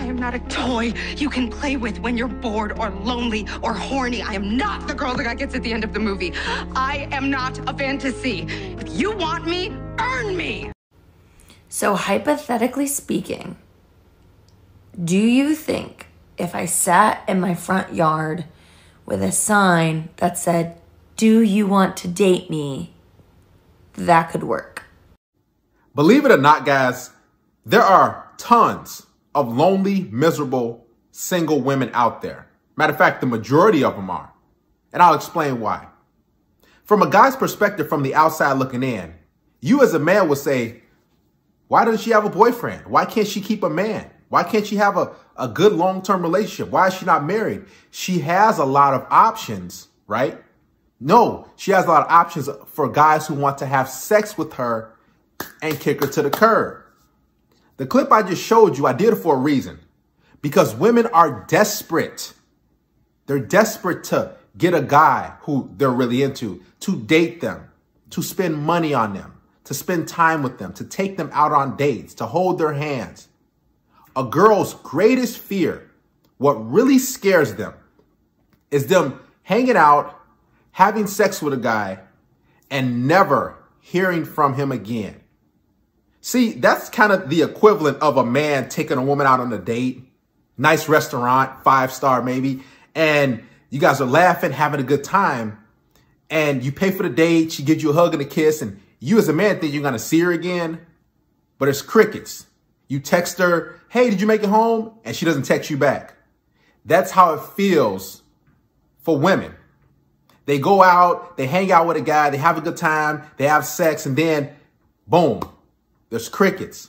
am not a toy you can play with when you're bored or lonely or horny. I am not the girl the guy gets at the end of the movie. I am not a fantasy. If you want me, earn me. So hypothetically speaking, do you think if I sat in my front yard with a sign that said, "Do you want to date me?" that could work? Believe it or not, guys, there are tons of lonely, miserable, single women out there. Matter of fact, the majority of them are. And I'll explain why. From a guy's perspective, from the outside looking in, you as a man would say, why doesn't she have a boyfriend? Why can't she keep a man? Why can't she have a good long-term relationship? Why is she not married? She has a lot of options, right? No, she has a lot of options for guys who want to have sex with her and kick her to the curb. The clip I just showed you, I did it for a reason. Because women are desperate. They're desperate to get a guy who they're really into, to date them, to spend money on them, to spend time with them, to take them out on dates, to hold their hands. A girl's greatest fear, what really scares them, is them hanging out, having sex with a guy, and never hearing from him again. See, that's kind of the equivalent of a man taking a woman out on a date, nice restaurant, 5-star maybe, and you guys are laughing, having a good time, and you pay for the date, she gives you a hug and a kiss, and you as a man think you're going to see her again, but it's crickets. You text her, hey, did you make it home? And she doesn't text you back. That's how it feels for women. They go out, they hang out with a guy, they have a good time, they have sex, and then boom, there's crickets.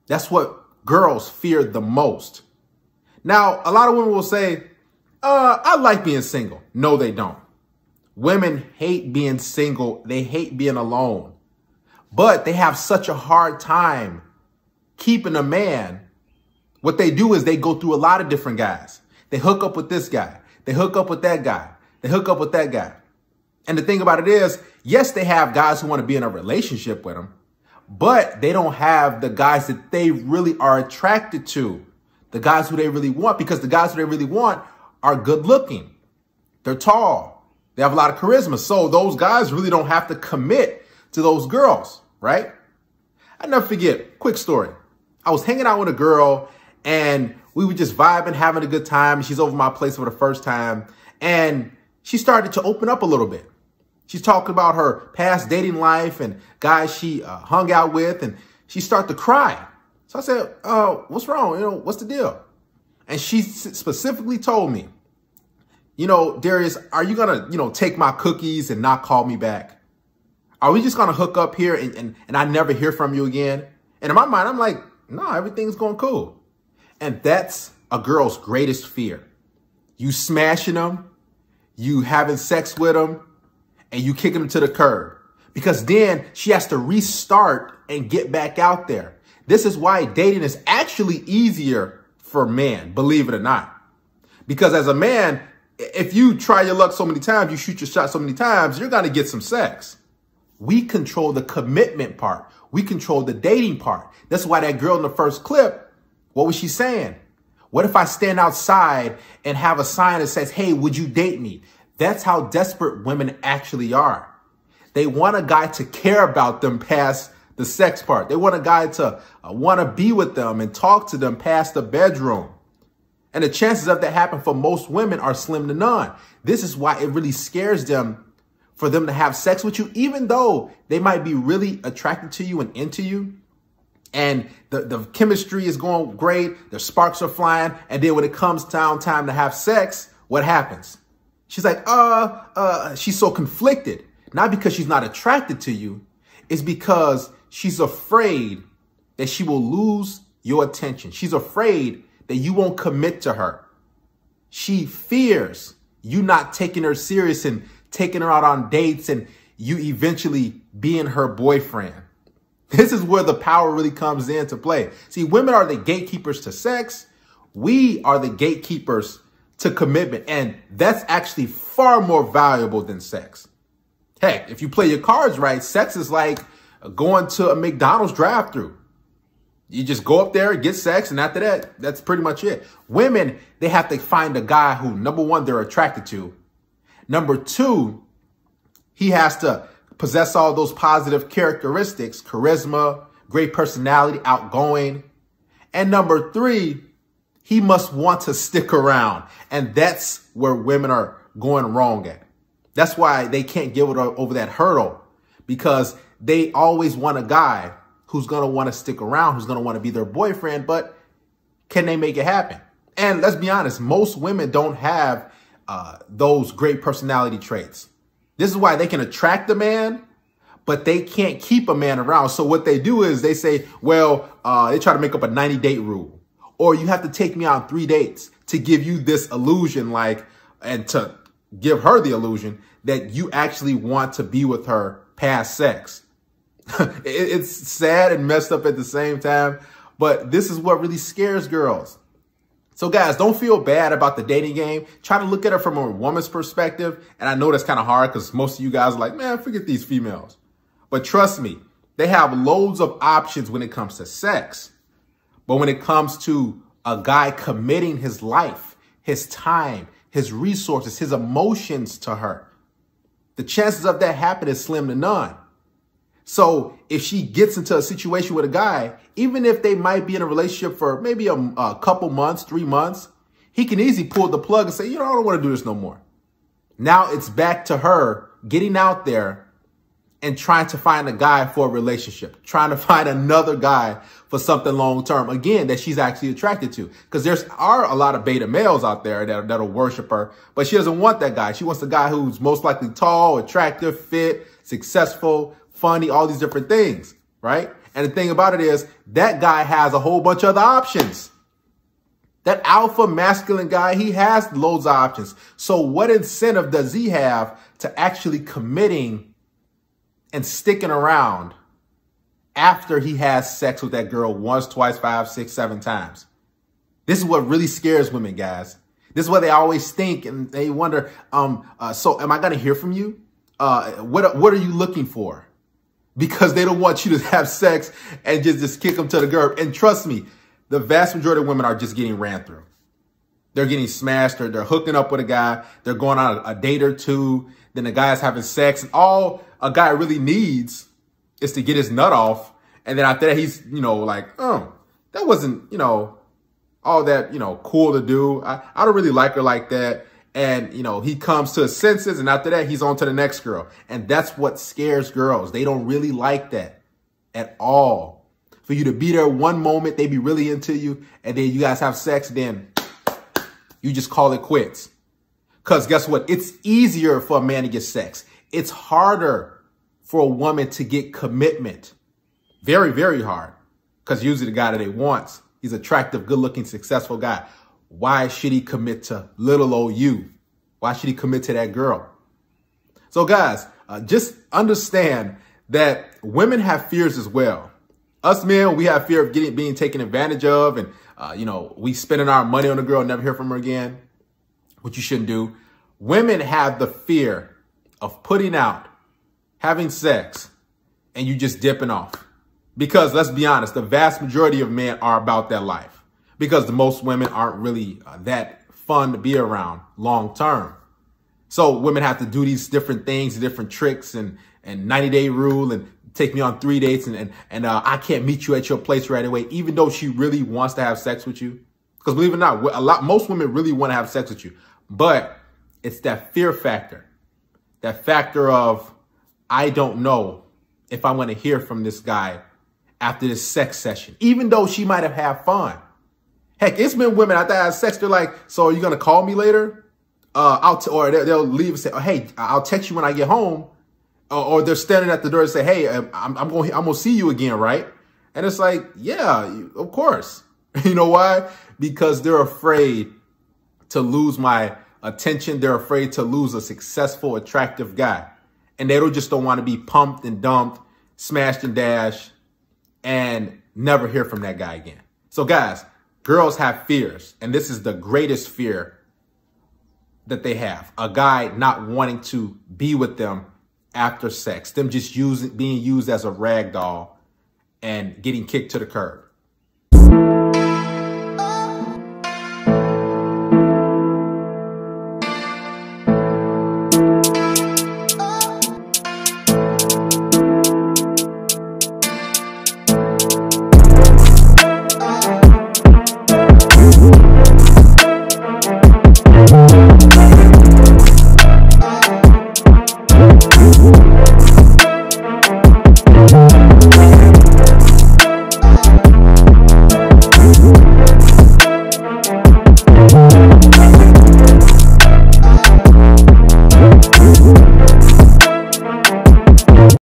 That's what girls fear the most. Now, a lot of women will say, I like being single. No, they don't. Women hate being single. They hate being alone. But they have such a hard time keeping a man. What they do is they go through a lot of different guys. They hook up with this guy. They hook up with that guy. They hook up with that guy. And the thing about it is, yes, they have guys who want to be in a relationship with them, but they don't have the guys that they really are attracted to, the guys who they really want, because the guys who they really want are good looking. They're tall. They have a lot of charisma. So those guys really don't have to commit to those girls, right? I never forget, quick story. I was hanging out with a girl and we were just vibing, having a good time. She's over my place for the first time. And she started to open up a little bit. She's talking about her past dating life and guys she hung out with, and she started to cry. So I said, what's wrong? What's the deal? And she specifically told me, Darius, are you going to, take my cookies and not call me back? Are we just going to hook up here and I never hear from you again? And in my mind, I'm like, no, everything's going cool. And that's a girl's greatest fear. You smashing them, you having sex with them, and you kicking them to the curb. Because then she has to restart and get back out there. This is why dating is actually easier for men, believe it or not. Because as a man, if you try your luck so many times, you shoot your shot so many times, you're going to get some sex. We control the commitment part. We control the dating part. That's why that girl in the first clip, what was she saying? What if I stand outside and have a sign that says, hey, would you date me? That's how desperate women actually are. They want a guy to care about them past the sex part. They want a guy to want to be with them and talk to them past the bedroom. And the chances of that happening for most women are slim to none. This is why it really scares them for them to have sex with you, even though they might be really attracted to you and into you. And the chemistry is going great. The sparks are flying. And then when it comes down time to have sex, what happens? She's like, she's so conflicted. Not because she's not attracted to you. It's because she's afraid that she will lose your attention. She's afraid that you won't commit to her. She fears you not taking her serious and taking her out on dates and you eventually being her boyfriend. This is where the power really comes into play. See, women are the gatekeepers to sex. We are the gatekeepers to commitment. And that's actually far more valuable than sex. Heck, if you play your cards right, sex is like going to a McDonald's drive-thru. You just go up there, get sex, and after that, that's pretty much it. Women, they have to find a guy who, number one, they're attracted to. Number two, he has to possess all those positive characteristics, charisma, great personality, outgoing. And number three, he must want to stick around. And that's where women are going wrong at. That's why they can't get over that hurdle, because they always want a guy who's going to want to stick around, who's going to want to be their boyfriend, but can they make it happen? And let's be honest, most women don't have those great personality traits. This is why they can attract a man, but they can't keep a man around. So what they do is they say, well, they try to make up a 90-date rule, or you have to take me on 3 dates to give you this illusion, like, and to give her the illusion that you actually want to be with her past sex. It's sad and messed up at the same time, but this is what really scares girls. So guys, don't feel bad about the dating game. Try to look at it from a woman's perspective. And I know that's kind of hard because most of you guys are like, man, forget these females. But trust me, they have loads of options when it comes to sex. But when it comes to a guy committing his life, his time, his resources, his emotions to her, the chances of that happening is slim to none. So if she gets into a situation with a guy, even if they might be in a relationship for maybe a couple months, 3 months, he can easily pull the plug and say, you know, I don't want to do this no more. Now it's back to her getting out there and trying to find a guy for a relationship, trying to find another guy for something long term, again, that she's actually attracted to. Because there are a lot of beta males out there that'll worship her, but she doesn't want that guy. She wants a guy who's most likely tall, attractive, fit, successful, funny, all these different things, right? And the thing about it is that guy has a whole bunch of other options. That alpha masculine guy, he has loads of options. So what incentive does he have to actually committing and sticking around after he has sex with that girl once, twice, 5, 6, 7 times? This is what really scares women, guys. This is what they always think, and they wonder, so am I going to hear from you? What are you looking for? Because they don't want you to have sex and just kick them to the curb. And trust me, the vast majority of women are just getting ran through. They're getting smashed, or they're hooking up with a guy. They're going on a date or two. Then the guy's having sex. And all a guy really needs is to get his nut off. And then after that, he's, you know, like, oh, that wasn't, you know, all that, you know, cool to do. I don't really like her like that. And, you know, he comes to his senses, and after that, he's on to the next girl. And that's what scares girls. They don't really like that at all. For you to be there one moment, they be really into you, and then you guys have sex, then you just call it quits. Because guess what? It's easier for a man to get sex. It's harder for a woman to get commitment. Very, very hard. Because usually the guy that they want, he's attractive, good-looking, successful guy. Why should he commit to little old you? Why should he commit to that girl? So guys, just understand that women have fears as well. Us men, we have fear of being taken advantage of, and you know, we spending our money on a girl and never hear from her again, which you shouldn't do. Women have the fear of putting out, having sex, and you just dipping off. Because let's be honest, the vast majority of men are about that life. Because most women aren't really that fun to be around long term. So women have to do these different things, different tricks, and 90-day rule, and take me on 3 dates, and I can't meet you at your place right away, even though she really wants to have sex with you. Because believe it or not, most women really want to have sex with you, but it's that fear factor, that factor of, I don't know if I'm going to hear from this guy after this sex session, even though she might have had fun. Heck, it's been women after I had sex, they're like, so are you going to call me later? Or they'll leave and say, oh, hey, I'll text you when I get home. Or they're standing at the door and say, hey, I'm going to see you again, right? And it's like, yeah, of course. You know why? Because they're afraid to lose my attention. They're afraid to lose a successful, attractive guy. And they just don't want to be pumped and dumped, smashed and dashed, and never hear from that guy again. So guys, girls have fears, and this is the greatest fear that they have. A guy not wanting to be with them after sex, them just being used as a rag doll and getting kicked to the curb. it.